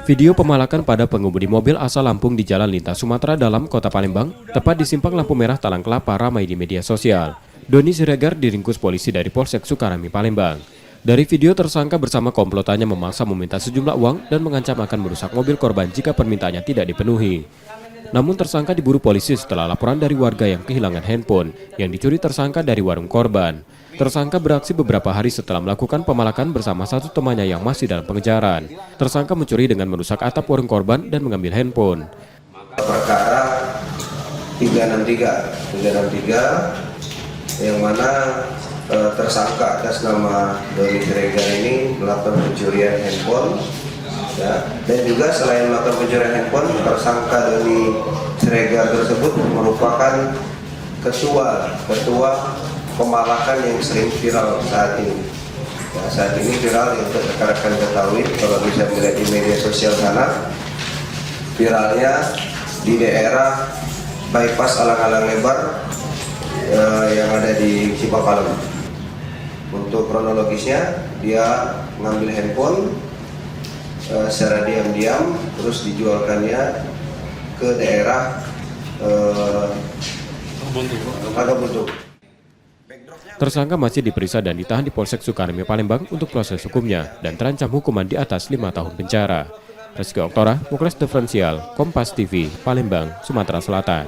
Video pemalakan pada pengemudi mobil asal Lampung di Jalan Lintas Sumatera dalam Kota Palembang, tepat di simpang lampu merah Talang Kelapa, ramai di media sosial. Doni Siregar diringkus polisi dari Polsek Sukarami, Palembang. Dari video, tersangka bersama komplotannya memaksa meminta sejumlah uang dan mengancam akan merusak mobil korban jika permintaannya tidak dipenuhi. Namun tersangka diburu polisi setelah laporan dari warga yang kehilangan handphone yang dicuri tersangka dari warung korban. Tersangka beraksi beberapa hari setelah melakukan pemalakan bersama satu temannya yang masih dalam pengejaran. Tersangka mencuri dengan merusak atap warung korban dan mengambil handphone. Perkara 363 yang mana tersangka atas nama Doni Siregar ini melakukan pencurian handphone. Ya, dan juga selain melakukan pencurian handphone, tersangka Doni Siregar tersebut merupakan ketua pemalakan yang sering viral saat ini. Ya, saat ini viral yang rekan-rekan ketahui, kalau bisa melihat di media sosial sana, viralnya di daerah bypass alang-alang lebar yang ada di Cipapalem. Untuk kronologisnya, dia mengambil handphone secara diam-diam, terus dijualkannya ke daerah Agabuntu. Tersangka masih diperiksa dan ditahan di Polsek Sukarami, Palembang untuk proses hukumnya dan terancam hukuman di atas 5 tahun penjara. Rizky Oktora, Muklas Diferensial, Kompas TV, Palembang, Sumatera Selatan.